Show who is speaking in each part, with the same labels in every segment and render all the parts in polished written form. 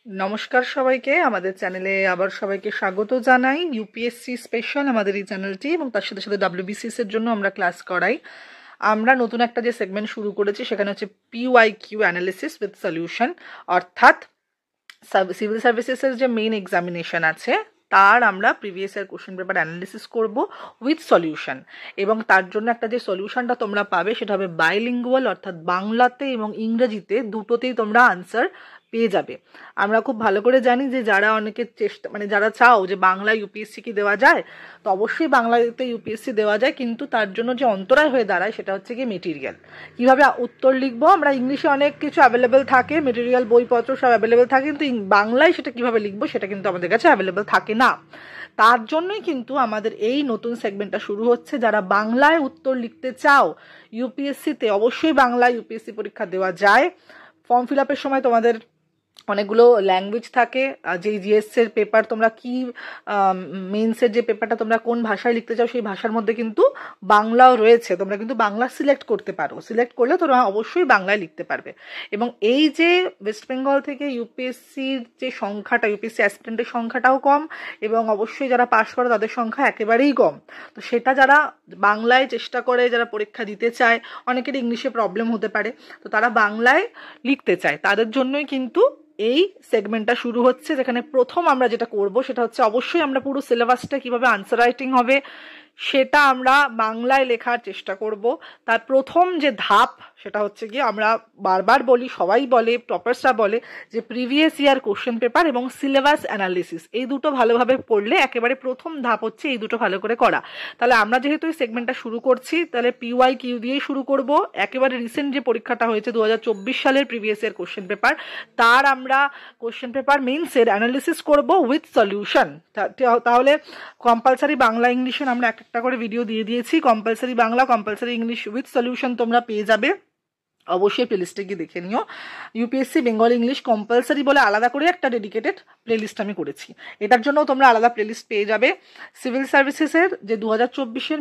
Speaker 1: নমস্কার সবাইকে, আমাদের চ্যানেলে আবার সবাইকে স্বাগত জানাই। ইউপিএসসি স্পেশাল আমাদের এই চ্যানেলটি, এবং তার সাথে সাথে ডাব্লিউবিসিএস এর জন্য আমরা ক্লাস করাই। আমরা নতুন একটা যে সেগমেন্ট শুরু করেছি সেখানে হচ্ছে পিওয়াইকিউ অ্যানালিসিস উইথ সলিউশন, অর্থাৎ সিভিল সার্ভিসেসের যে মেইন এক্সামিনেশন আছে তার আমরা previous year question paper analysis করব উইথ সলিউশন। এবং তার জন্য একটা যে সলিউশনটা তোমরা পাবে সেটা হবে বাইলিঙ্গুয়াল, অর্থাৎ বাংলাতে এবং ইংরেজিতে দুটোতেই তোমরা আনসার পেয়ে যাবে। আমরা খুব ভালো করে জানি যে যারা অনেকের চেষ্টা যারা চাও যে বাংলা ইউপিএসসি কি দেওয়া যায়, তো অবশ্যই বাংলাতে ইউপিএসসি দেওয়া যায়, কিন্তু তার জন্য যে অন্তরায় হয়ে দাঁড়ায় সেটা হচ্ছে কি মেটেরিয়াল। কিভাবে উত্তর লিখবো, আমরা ইংলিশে অনেক কিছু অ্যাভেলেবেল থাকে, মেটেরিয়াল বইপত্র সব অ্যাভেলেবেল থাকে, কিন্তু বাংলায় সেটা কিভাবে লিখবো সেটা কিন্তু আমাদের কাছে অ্যাভেলেবেল থাকে না। তার জন্যই কিন্তু আমাদের এই নতুন সেগমেন্টটা শুরু হচ্ছে। যারা বাংলায় উত্তর লিখতে চাও ইউপিএসসিতে, অবশ্যই বাংলায় ইউপিএসসি পরীক্ষা দেওয়া যায়। ফর্ম ফিল আপের সময় তোমাদের অনেকগুলো ল্যাঙ্গুয়েজ থাকে, যে জিএস এর পেপার তোমরা কি মেইনসের যে পেপারটা তোমরা কোন ভাষায় লিখতে চাও সেই ভাষার মধ্যে কিন্তু বাংলাও রয়েছে। তোমরা কিন্তু বাংলা সিলেক্ট করতে পারো, সিলেক্ট করলে তোমরা অবশ্যই বাংলায় লিখতে পারবে। এবং এই যে ওয়েস্ট বেঙ্গল থেকে ইউপিএসসির যে সংখ্যাটা, ইউপিএসসি অ্যাসপিরেন্টের সংখ্যাটাও কম, এবং অবশ্যই যারা পাশ করে তাদের সংখ্যা একেবারেই কম। তো সেটা যারা বাংলায় চেষ্টা করে, যারা পরীক্ষা দিতে চায়, অনেকের ইংলিশে প্রবলেম হতে পারে, তো তারা বাংলায় লিখতে চায়, তাদের জন্যই কিন্তু এই সেগমেন্টটা শুরু হচ্ছে। যেখানে প্রথম আমরা যেটা করব সেটা হচ্ছে অবশ্যই আমরা পুরো সিলেবাসটা কিভাবে আনসার রাইটিং হবে সেটা আমরা বাংলায় লেখার চেষ্টা করব। তার প্রথম যে ধাপ সেটা হচ্ছে গিয়ে, আমরা বারবার বলি, সবাই বলে, টপার্সরা বলে যে প্রিভিয়াস ইয়ার কোশ্চেন পেপার এবং সিলেবাস অ্যানালিসিস, এই দুটো ভালোভাবে পড়লে একেবারে প্রথম ধাপ হচ্ছে এই দুটো ভালো করে করা। তাহলে আমরা যেহেতু এই সেগমেন্টটা শুরু করছি, তাহলে পিওয়াইকিউ দিয়েই শুরু করব। একেবারে রিসেন্ট যে পরীক্ষাটা হয়েছে 2024 সালের প্রিভিয়াস ইয়ার কোশ্চেন পেপার, তার আমরা কোশ্চেন পেপার মেইনসের অ্যানালিসিস করব উইথ সলিউশন। তাহলে কম্পালসারি বাংলা ইংলিশে আমরা একটা করে ভিডিও দিয়ে দিয়েছি। Compulsory Bangla, compulsory English with solution তোমরা পেয়ে যাবে, অবশ্যই প্লেলিস্টে গিয়ে দেখে নিও। ইউপিএসসি বেঙ্গল ইংলিশ কম্পালসারি বলে আলাদা করে একটা ডেডিকেটেড প্লেলিস্ট আমি করেছি, এটার জন্য তোমরা আলাদা প্লেলিস্ট পেয়ে যাবে। সিভিল সার্ভিসেসের যে 2024-এর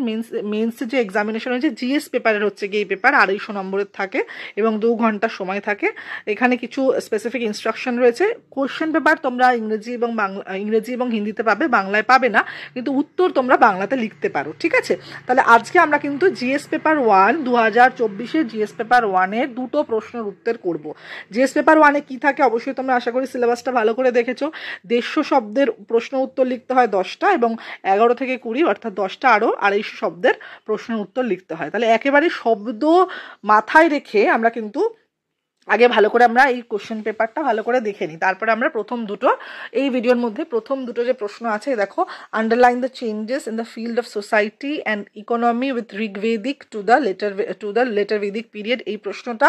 Speaker 1: মেন্স যে এক্সামিনেশন হয়েছে, জিএস পেপারের হচ্ছে গিয়ে এই পেপার 250 নম্বরের থাকে এবং 2 ঘন্টার সময় থাকে। এখানে কিছু স্পেসিফিক ইনস্ট্রাকশন রয়েছে। কোশ্চেন পেপার তোমরা ইংরেজি এবং হিন্দিতে পাবে, বাংলায় পাবে না, কিন্তু উত্তর তোমরা বাংলাতে লিখতে পারো, ঠিক আছে? তাহলে আজকে আমরা কিন্তু জিএস পেপার 1 2024-এর জিএস পেপার 1 দুটো প্রশ্নের উত্তর করব। জিএস পেপার 1-এ কি থাকে অবশ্যই তোমরা আশা করি সিলেবাসটা ভালো করে দেখেছো। 150 শব্দের প্রশ্ন উত্তর লিখতে হয় 10টা, এবং 11 থেকে 20 অর্থাৎ 10টা আরও 250 শব্দের প্রশ্নের উত্তর লিখতে হয়। তাহলে একেবারে শব্দ মাথায় রেখে আমরা কিন্তু আগে ভালো করে আমরা এই কোশ্চেন পেপারটা ভালো করে দেখে নিই, তারপরে আমরা প্রথম দুটো, এই ভিডিওর মধ্যে প্রথম দুটো যে প্রশ্ন আছে দেখো, underline the changes in the field of society and economy with Rigvedic to the later Vedic period, এই প্রশ্নটা।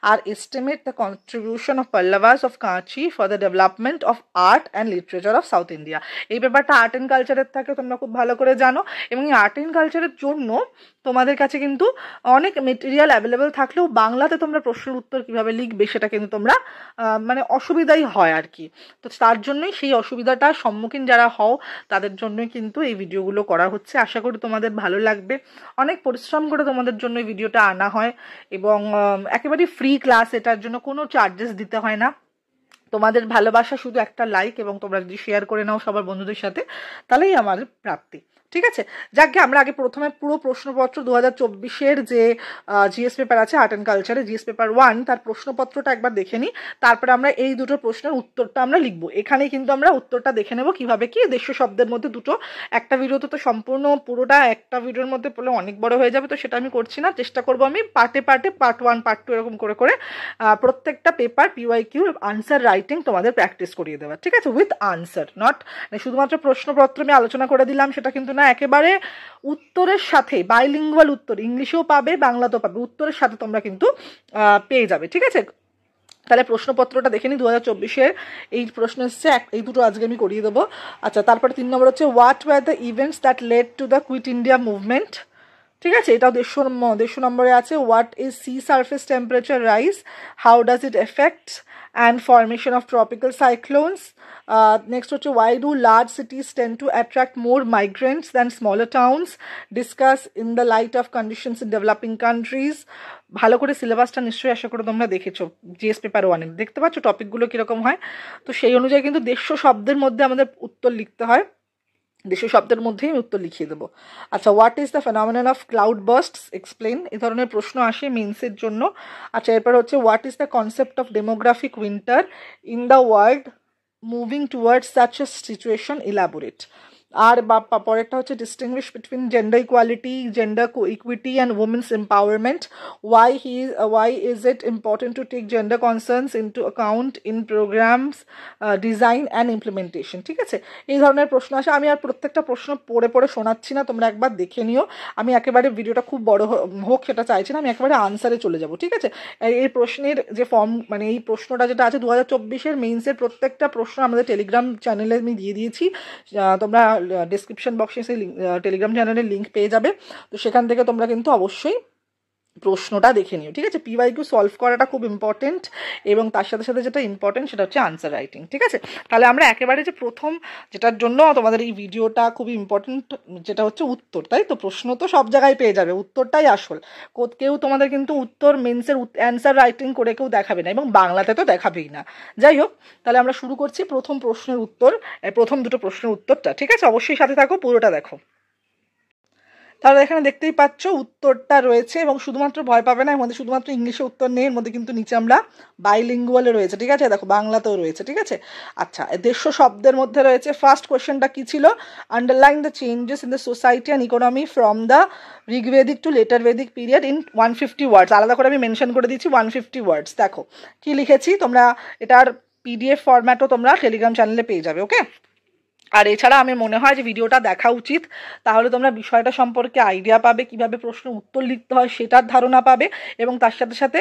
Speaker 1: আর estimate the contribution of Pallavas of Kanchi for the development of art and literature of South India. এই পেপারটা আর্ট অ্যান্ড কালচারের থাকে, তোমরা খুব ভালো করে জানো। এবং এই আর্ট অ্যান্ড কালচারের জন্য তোমাদের কাছে কিন্তু অনেক মেটেরিয়াল অ্যাভেলেবেল থাকলেও বাংলাতে তোমরা প্রশ্নের উত্তর কিভাবে লিখবে সেটা কিন্তু তোমরা অসুবিধাই হয় আর কি। তো তার জন্যই, সেই অসুবিধাটার সম্মুখীন যারা হও তাদের জন্যই কিন্তু এই ভিডিওগুলো করা হচ্ছে। আশা করি তোমাদের ভালো লাগবে। অনেক পরিশ্রম করে তোমাদের জন্য এই ভিডিওটা আনা হয়, এবং একেবারে ফ্রি ক্লাস, এটার জন্য কোনো চার্জেস দিতে হয় না। তোমাদের ভালোবাসা শুধু একটা লাইক, এবং তোমরা যদি শেয়ার করে নাও সবার বন্ধুদের সাথে, তাহলেই আমার প্রাপ্তি, ঠিক আছে? যাকে আমরা আগে প্রথমে পুরো প্রশ্নপত্র 2024-এর যে জিএস পেপার আছে আর্ট অ্যান্ড কালচারে, জিএস পেপার 1, তার প্রশ্নপত্রটা একবার দেখে নিই। তারপরে আমরা এই দুটো প্রশ্নের উত্তরটা আমরা লিখবো। এখানে কিন্তু আমরা উত্তরটা দেখে নেব কিভাবে কি 150 শব্দের মধ্যে দুটো, একটা ভিডিওতে তো সম্পূর্ণ পুরোটা একটা ভিডিওর মধ্যে পড়লে অনেক বড় হয়ে যাবে, তো সেটা আমি করছি না। চেষ্টা করবো আমি পার্টে পার্ট 1 পার্ট 2 এরকম করে করে প্রত্যেকটা পেপার পিওয়াইকিউ আনসার রাইটিং তোমাদের প্র্যাকটিস করিয়ে দেওয়া, ঠিক আছে? উইথ আনসার, নট শুধুমাত্র প্রশ্নপত্র আমি আলোচনা করে দিলাম সেটা কিন্তু না, একেবারে উত্তরের সাথে বাইলিঙ্গুয়াল উত্তর, ইংলিশেও পাবে বাংলাতেও পাবে, উত্তরের সাথে তোমরা কিন্তু পেয়ে যাবে, ঠিক আছে? তাহলে প্রশ্নপত্রটা দেখে নিই। 2024-এর এই প্রশ্ন এসছে, এই দুটো আজকে আমি করিয়ে দেবো। আচ্ছা, তারপরে 3 নম্বর হচ্ছে, what were the events that led to the Quit India movement ঠিক আছে, এটাও 150 নম্বরে আছে। What is sea surface temperature rise, how does it affect and formation of tropical cyclones. Next হচ্ছে why do large cities tend to attract more migrants than smaller towns, discuss in the light of conditions in developing countries. ভালো করে সিলেবাসটা নিশ্চয়ই আশা করে তোমরা দেখেছো, GS paper 1 দেখতে পাচ্ছ টপিকগুলো কীরকম হয়। তো সেই অনুযায়ী কিন্তু 150 শব্দের মধ্যে আমাদের উত্তর লিখতে হয়, 150 শব্দের মধ্যেই আমি উত্তর লিখিয়ে দেবো। আচ্ছা, what is the phenomenon of cloud bursts, explain. এই ধরনের প্রশ্ন আসে মেন্সের জন্য। আচ্ছা, এরপর হচ্ছে what is the concept of demographic winter in the world moving towards such a situation, elaborate. আর পরেরটা হচ্ছে distinguish between gender equality, gender equity and women's empowerment, why is it important to take gender concerns into account in programmes design and implementation. ঠিক আছে, এই ধরনের প্রশ্ন আসে। আমি আর প্রত্যেকটা প্রশ্ন পড়ে পড়ে শোনাচ্ছি না, তোমরা একবার দেখে নিও। আমি একেবারে ভিডিওটা খুব বড় হোক সেটা চাইছি না, আমি একেবারে আনসারে চলে যাব। ঠিক আছে, এই প্রশ্নের যে ফর্ম, মানে এই প্রশ্নটা যেটা আছে 2024 মেইনসের প্রত্যেকটা প্রশ্ন আমাদের টেলিগ্রাম চ্যানেলে আমি দিয়ে দিয়েছি। তোমরা ডিসক্রিপশন বক্সে সেই টেলিগ্রাম চ্যানেলের লিঙ্ক পেয়ে যাবে। তো সেখান থেকে তোমরা কিন্তু অবশ্যই প্রশ্নটা দেখে নিও। ঠিক আছে, পিওয়াইকিউ সলভ করাটা খুব ইম্পর্টেন্ট, এবং তার সাথে সাথে যেটা ইম্পর্টেন্ট সেটা হচ্ছে আনসার রাইটিং। ঠিক আছে, তাহলে আমরা একেবারে যে প্রথম যেটার জন্য তোমাদের এই ভিডিওটা খুবই ইম্পর্টেন্ট, যেটা হচ্ছে উত্তর। তাই তো, প্রশ্ন তো সব জায়গায় পেয়ে যাবে, উত্তরটাই আসল। কেউ তোমাদের কিন্তু উত্তর মেন্সের অ্যান্সার রাইটিং করে কেউ দেখাবে না, এবং বাংলাতে তো দেখাবেই না। যাই হোক, তাহলে আমরা শুরু করছি প্রথম প্রশ্নের উত্তর, প্রথম দুটো প্রশ্নের উত্তরটা। ঠিক আছে, অবশ্যই সাথে থাকো, পুরোটা দেখো। তাহলে এখানে দেখতেই পাচ্ছ উত্তরটা রয়েছে, এবং শুধুমাত্র ভয় পাবে না, এর মধ্যে শুধুমাত্র ইংলিশে উত্তর নেই, এর মধ্যে কিন্তু নিচে আমরা বাইলিঙ্গুয়ালে রয়েছে। ঠিক আছে, দেখো বাংলাতেও রয়েছে। ঠিক আছে, আচ্ছা, 150 শব্দের মধ্যে রয়েছে। ফার্স্ট কোয়েশ্চেনটা কি ছিল, underline the changes in the society and economy from the Rigvedic to later Vedic period in 150 words. আলাদা করে আমি মেনশন করে দিচ্ছি 150 ওয়ার্ডস। দেখো কি লিখেছি, তোমরা এটার পিডিএফ ফরম্যাটও তোমরা টেলিগ্রাম চ্যানেলে পেয়ে যাবে। ওকে, আর এছাড়া আমার মনে হয় যে ভিডিওটা দেখা উচিত, তাহলে তোমরা বিষয়টা সম্পর্কে আইডিয়া পাবে, কিভাবে প্রশ্নের উত্তর লিখতে হয় সেটার ধারণা পাবে, এবং তার সাথে সাথে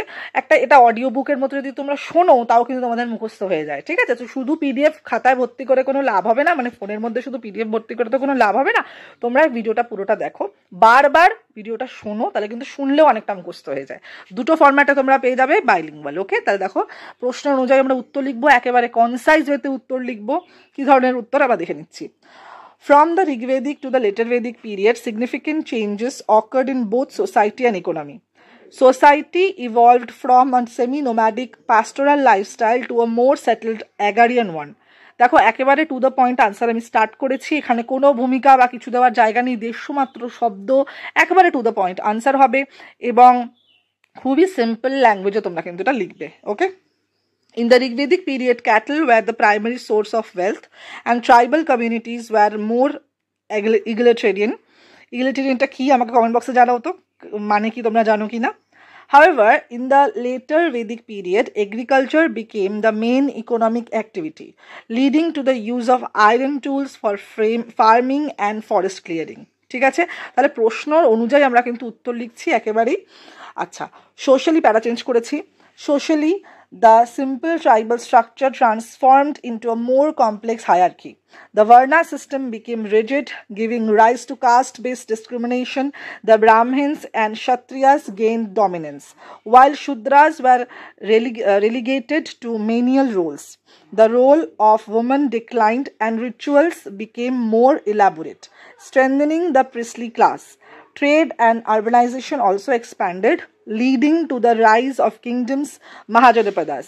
Speaker 1: এটা অডিও বুকের মতো যদি তোমরা শোনো তাও কিন্তু তোমাদের মুখস্থ হয়ে যায়। ঠিক আছে, তো শুধু পিডিএফ খাতায় ভর্তি করে কোনো লাভ হবে না, মানে ফোনের মধ্যে শুধু পিডিএফ ভর্তি করে তো কোনো লাভ হবে না। তোমরা ভিডিওটা পুরোটা দেখো, বারবার ভিডিওটা শোনো, তাহলে কিন্তু শুনলেও অনেকটা মুখস্থ হয়ে যায়। দুটো ফরম্যাটে তোমরা পেয়ে যাবে বাইলিঙ্গুয়াল। ওকে, তাহলে দেখো প্রশ্ন অনুযায়ী আমরা উত্তর লিখবো, একেবারে কনসাইজ ওয়েতে উত্তর লিখবো। কি ধরনের উত্তর আবার দেখে নিচ্ছি। From the Rigvedic to the later Vedic period, significant changes occurred in both society and economy. Society evolved from a semi-nomadic pastoral lifestyle to a more settled agrarian one. দেখো একেবারে টু দ্য পয়েন্ট আনসার আমি start করেছি, এখানে কোনো ভূমিকা বা কিছু দেওয়ার জায়গা নেই, 150 মাত্র শব্দ, একেবারে টু দ্য পয়েন্ট আনসার হবে, এবং খুবই সিম্পল ল্যাঙ্গুয়েজে তোমরা কিন্তু এটা লিখবে। ওকে, in the Rigvedic period, cattle were the primary source of wealth, and tribal communities were more egalitarian. Egalitarianটা কি আমাকে কমেন্ট বক্সে জানাও তো, মানে কি তোমরা জানো কি না। However, in the later Vedic period, agriculture became the main economic activity, leading to the use of iron tools for farming and forest clearing. ঠিক আছে, তাহলে প্রশ্ন অনুযায়ী আমরা কিন্তু উত্তর লিখছি একেবারেই। আচ্ছা, সোশ্যালি প্যারা চেঞ্জ করেছি। Socially, the simple tribal structure transformed into a more complex hierarchy. The Varna system became rigid, giving rise to caste-based discrimination. The Brahmins and Kshatriyas gained dominance, while Shudras were relegated to menial roles. The role of women declined and rituals became more elaborate, strengthening the priestly class. Trade and urbanization also expanded, leading to the rise of kingdoms, Mahajanapadas.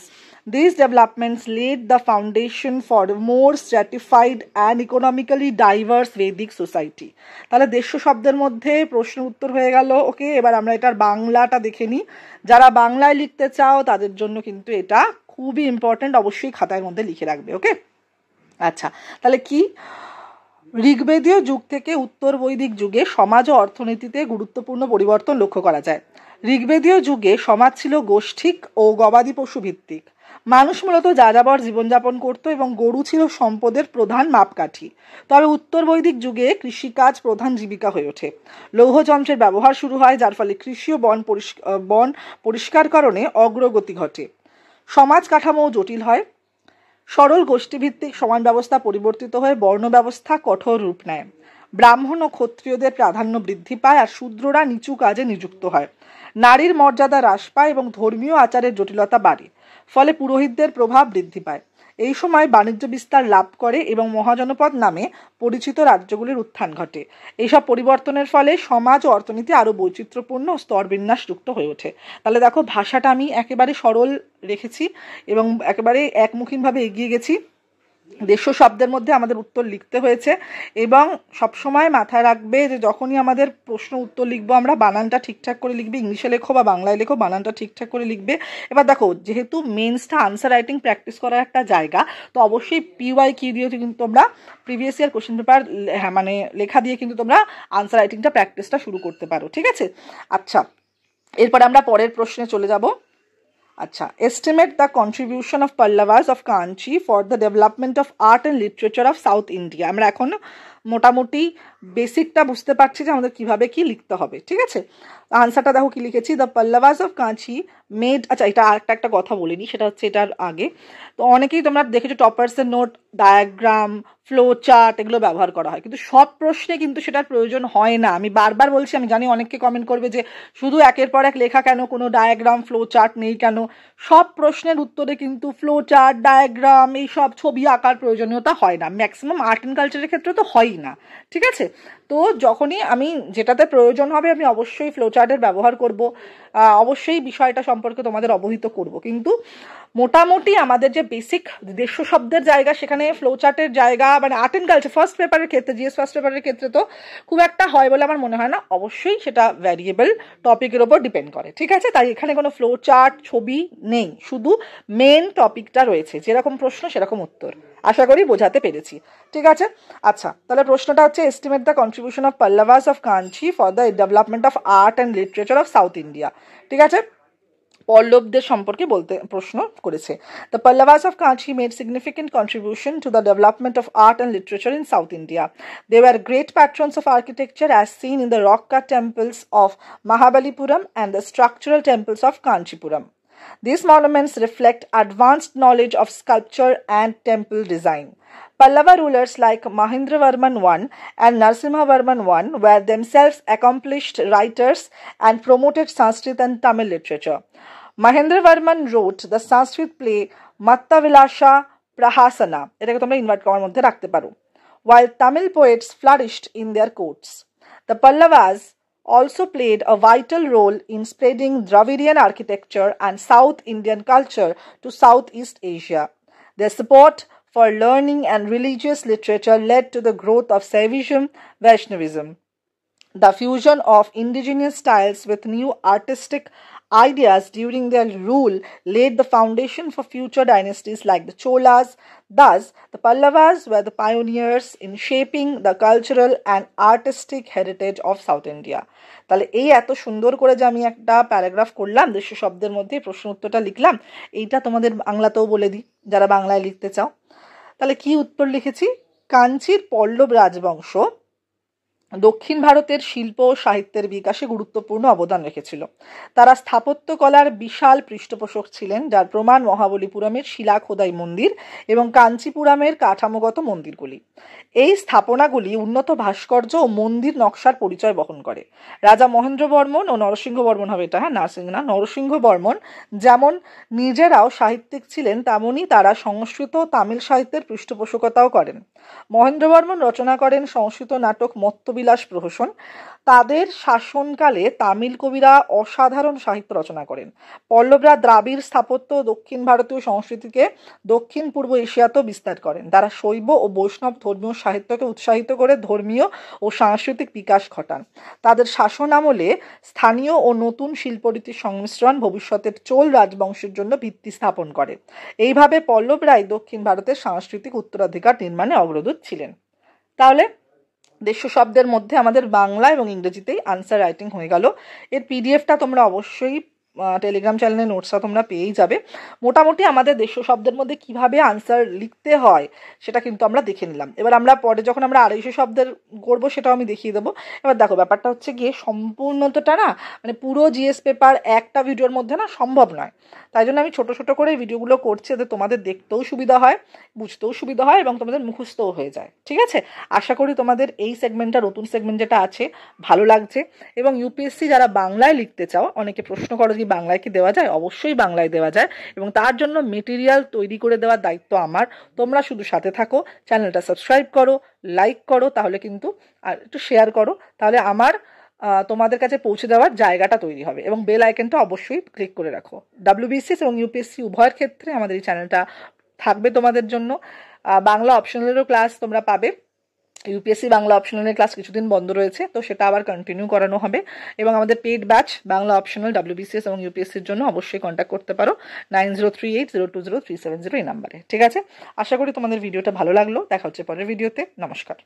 Speaker 1: These developments laid the foundation for a more stratified and economically diverse Vedic society. তাহলে 150 শব্দের মধ্যে প্রশ্ন উত্তর হয়ে গেল। ওকে, এবার আমরা এটার বাংলাটা দেখে নিই। যারা বাংলায় লিখতে চাও তাদের জন্য কিন্তু এটা খুবই ইম্পর্টেন্ট, অবশ্যই খাতার মধ্যে লিখে রাখবে। ওকে, আচ্ছা, তাহলে কি, ঋগ্বেদীয় যুগ থেকে উত্তর বৈদিক যুগে সমাজ ও অর্থনীতিতে গুরুত্বপূর্ণ পরিবর্তন লক্ষ্য করা যায়। ঋগ্বেদীয় যুগে সমাজ ছিল গোষ্ঠিক ও গবাদি পশু ভিত্তিক। মানুষ মূলত যাযাবর জীবনযাপন করত এবং গরু ছিল সম্পদের প্রধান মাপকাঠি। তবে উত্তর বৈদিক যুগে কৃষিকাজ প্রধান জীবিকা হয়ে ওঠে। লৌহযন্ত্রের ব্যবহার শুরু হয়, যার ফলে কৃষি ও বন পরিষ্কারকরণে অগ্রগতি ঘটে। সমাজ কাঠামো জটিল হয়। সরল গোষ্ঠীভিত্তিক সমাজ ব্যবস্থা পরিবর্তিত হয়ে বর্ণ ব্যবস্থা কঠোর রূপ নেয়। ব্রাহ্মণ ও ক্ষত্রিয়দের প্রাধান্য বৃদ্ধি পায় আর শূদ্ররা নিচু কাজে নিযুক্ত হয়। নারীর মর্যাদা হ্রাস পায় এবং ধর্মীয় আচারের জটিলতা বাড়ে। ফলে পুরোহিতদের প্রভাব বৃদ্ধি পায়। এই সময় বাণিজ্য বিস্তার লাভ করে এবং মহাজনপদ নামে পরিচিত রাজ্যগুলির উত্থান ঘটে। এইসব পরিবর্তনের ফলে সমাজ ও অর্থনীতি আরো বৈচিত্র্যপূর্ণ ও স্তরবিন্যাসযুক্ত হয়ে ওঠে। তাহলে দেখো, ভাষাটা আমি একেবারে সরল রেখেছি এবং একেবারে একমুখীভাবে এগিয়ে গেছি। দেড়শো শব্দের মধ্যে আমাদের উত্তর লিখতে হয়েছে এবং সবসময় মাথায় রাখবে যে যখনই আমাদের প্রশ্ন উত্তর লিখবো আমরা বানানটা ঠিকঠাক করে লিখবে। ইংলিশে লেখো বা বাংলায় লেখো, বানানটা ঠিকঠাক করে লিখবে। এবার দেখো, যেহেতু মেন্সটা আনসার রাইটিং প্র্যাকটিস করার একটা জায়গা, তো অবশ্যই পিওয়াই কি দিয়ে কিন্তু তোমরা প্রিভিয়াস ইয়ার কোশ্চেন পেপার মানে লেখা দিয়ে কিন্তু তোমরা আনসার রাইটিংটা প্র্যাকটিসটা শুরু করতে পারো। ঠিক আছে? আচ্ছা, এরপরে আমরা পরের প্রশ্নে চলে যাব। আচ্ছা, estimate the contribution of Pallavas of Kanchi for the development of art and literature of South India. আমরা এখন মোটামুটি বেসিকটা বুঝতে পারছি যে আমাদের কিভাবে কি লিখতে হবে। ঠিক আছে? আনসারটা দেখো কি লিখেছি, দ্য পল্লবাস অফ কাঁচি মেড। আচ্ছা, এটা একটা কথা বলিনি, সেটা হচ্ছে এটার আগে। তো অনেকেই তোমরা দেখেছো টপার্সের নোট, ডায়াগ্রাম, ফ্লো চার্ট এগুলো ব্যবহার করা হয়, কিন্তু সব প্রশ্নে কিন্তু সেটার প্রয়োজন হয় না। আমি বারবার বলছি, আমি জানি অনেককে কমেন্ট করবে যে শুধু একের পর এক লেখা কেন, কোনো ডায়াগ্রাম ফ্লো চার্ট নেই কেন। সব প্রশ্নের উত্তরে কিন্তু ফ্লো চার্ট, ডায়াগ্রাম, এই সব ছবি আঁকার প্রয়োজনীয়তা হয় না। ম্যাক্সিমাম আর্ট অ্যান্ড কালচারের ক্ষেত্রে তো হয়ই না। ঠিক আছে? তো যখনই আমি যেটাতে প্রয়োজন হবে আমি অবশ্যই ফ্লো চার্টের ব্যবহার করব, অবশ্যই বিষয়টা সম্পর্কে তোমাদের অবহিত করব। কিন্তু মোটামুটি আমাদের যে বেসিক 150 শব্দের জায়গা, সেখানে ফ্লো চার্টের জায়গা মানে আর্ট অ্যান্ড কালচার ফার্স্ট পেপারের ক্ষেত্রে, জিএস ফার্স্ট পেপারের ক্ষেত্রে তো খুব একটা হয় বলে আমার মনে হয় না। অবশ্যই সেটা ভ্যারিয়েবল টপিকের ওপর ডিপেন্ড করে। ঠিক আছে? তাই এখানে কোনো ফ্লো চার্ট ছবি নেই, শুধু মেন টপিকটা রয়েছে, যেরকম প্রশ্ন সেরকম উত্তর। আশা করি বোঝাতে পেরেছি। ঠিক আছে? আচ্ছা, তাহলে প্রশ্নটা হচ্ছে estimate the contribution of Pallavas of Kanchi for the development of art and literature of South India. ঠিক আছে? পল্লবদের সম্পর্কে বলতে প্রশ্ন করেছে। The Pallavas of Kanchi made significant contribution to the development of art and literature in South India. They were great patrons of architecture as seen in the rock-cut temples of Mahabalipuram and the structural temples of Kanchipuram. These monuments reflect advanced knowledge of sculpture and temple design. Pallava rulers like Mahendravarman I and Narasimhavarman I were themselves accomplished writers and promoted Sanskrit and Tamil literature. Mahendravarman wrote the Sanskrit play Mattavilasha Prahasana, এটাকে তোমরা invert কমার মধ্যে রাখতে পারো, while Tamil poets flourished in their courts. The Pallavas also played a vital role in spreading Dravidian architecture and South Indian culture to Southeast Asia. Their support for learning and religious literature led to the growth of Saivism, Vaishnavism. The fusion of indigenous styles with new artistic ideas during their rule laid the foundation for future dynasties like the Cholas. Thus, the Pallavas were the pioneers in shaping the cultural and artistic heritage of South India. তাহলে এই এত সুন্দর করে যে আমি একটা paragraph করলাম, 150 শব্দের মধ্যে প্রশ্ন উত্তরটা লিখলাম, এইটা তোমাদের বাংলাতেও বলে দিই যারা বাংলায় লিখতে চাও। তাহলে কি উত্তর লিখেছি? কাঞ্চির পল্লব রাজবংশ দক্ষিণ ভারতের শিল্প ও সাহিত্যের বিকাশে গুরুত্বপূর্ণ অবদান রেখেছিল। তারা স্থাপত্যকলার বিশাল পৃষ্ঠপোষক ছিলেন, যার প্রমাণ মহাবলীপুরমের শিলা খোদাই মন্দির এবং কাঞ্চিপুরামের কাঠামোগত মন্দিরগুলি। এই স্থাপনাগুলি উন্নত ভাস্কর্য ও মন্দির নকশার পরিচয় বহন করে। রাজা মহেন্দ্র বর্মন ও নরসিংহ বর্মন হবে এটা, হ্যাঁ, নরসিংহ বর্মন যেমন নিজেরাও সাহিত্যিক ছিলেন, তেমনি তারা সংস্কৃত ও তামিল সাহিত্যের পৃষ্ঠপোষকতাও করেন। মহেন্দ্র বর্মন রচনা করেন সংস্কৃত নাটক মত্তবিলাস প্রহসন। তাদের শাসনকালে তামিল কবিরা অসাধারণ সাহিত্য রচনা করেন। পল্লবরা দ্রাবিড় স্থাপত্য ও দক্ষিণ ভারতীয় সংস্কৃতিকে দক্ষিণ পূর্ব এশিয়াতেও বিস্তার করেন। তারা শৈব ও বৈষ্ণব ধর্মীয় সাহিত্যকে উৎসাহিত করে ধর্মীয় ও সাংস্কৃতিক বিকাশ ঘটান। তাদের শাসন আমলে স্থানীয় ও নতুন শিল্পরীতির সংমিশ্রণ ভবিষ্যতের চোল রাজবংশের জন্য ভিত্তি স্থাপন করে। এইভাবে পল্লবরাই দক্ষিণ ভারতের সাংস্কৃতিক উত্তরাধিকার নির্মাণে অগ্রদূত ছিলেন। তাহলে 150 শব্দের মধ্যে আমাদের বাংলা এবং ইংরেজিতেই আনসার রাইটিং হয়ে গেল। এর পিডিএফটা তোমরা অবশ্যই টেলিগ্রাম চ্যানেলে নোটসটা তোমরা পেয়েই যাবে। মোটামুটি আমাদের দেড়শো শব্দের মধ্যে কিভাবে আনসার লিখতে হয় সেটা কিন্তু আমরা দেখে নিলাম। এবার আমরা পরে যখন আমরা 250 শব্দের করবো সেটাও আমি দেখিয়ে দেবো। এবার দেখো ব্যাপারটা হচ্ছে গিয়ে সম্পূর্ণটা না মানে পুরো জিএস পেপার একটা ভিডিওর মধ্যে না সম্ভব নয়, তাই জন্য আমি ছোট ছোট করে ভিডিওগুলো করছি যাতে তোমাদের দেখতেও সুবিধা হয়, বুঝতেও সুবিধা হয় এবং তোমাদের মুখস্থও হয়ে যায়। ঠিক আছে, আশা করি তোমাদের এই সেগমেন্টটা, নতুন সেগমেন্ট যেটা আছে, ভালো লাগছে। এবং ইউপিএসসি যারা বাংলায় লিখতে চাও, অনেকে প্রশ্ন করো যে বাংলায় কি দেওয়া যায়, অবশ্যই বাংলায় দেওয়া যায় এবং তার জন্য মেটেরিয়াল তৈরি করে দেওয়ার দায়িত্ব আমার। তোমরা শুধু সাথে থাকো, চ্যানেলটা সাবস্ক্রাইব করো, লাইক করো, তাহলে কিন্তু আর একটু শেয়ার করো, তাহলে আমার তোমাদের কাছে পৌঁছে দেওয়ার জায়গাটা তৈরি হবে। এবং বেল আইকনটা অবশ্যই ক্লিক করে রাখো। ডাব্লিউবিসিএস এবং ইউপিএসসি উভয়ের ক্ষেত্রে আমাদের এই চ্যানেলটা থাকবে তোমাদের জন্য। বাংলা অপশনালেরও ক্লাস তোমরা পাবে। ইউপিএসসি বাংলা অপশনালের ক্লাস কিছুদিন বন্ধ রয়েছে, তো সেটা আবার কন্টিনিউ করানো হবে। এবং আমাদের paid batch Bangla optional WBCS এবং ইউপিএসসির জন্য অবশ্যই কন্ট্যাক্ট করতে পারো 9038020370 এই নাম্বারে। ঠিক আছে, আশা করি তোমাদের ভিডিওটা ভালো লাগলো। দেখা হচ্ছে পরের ভিডিওতে। নমস্কার।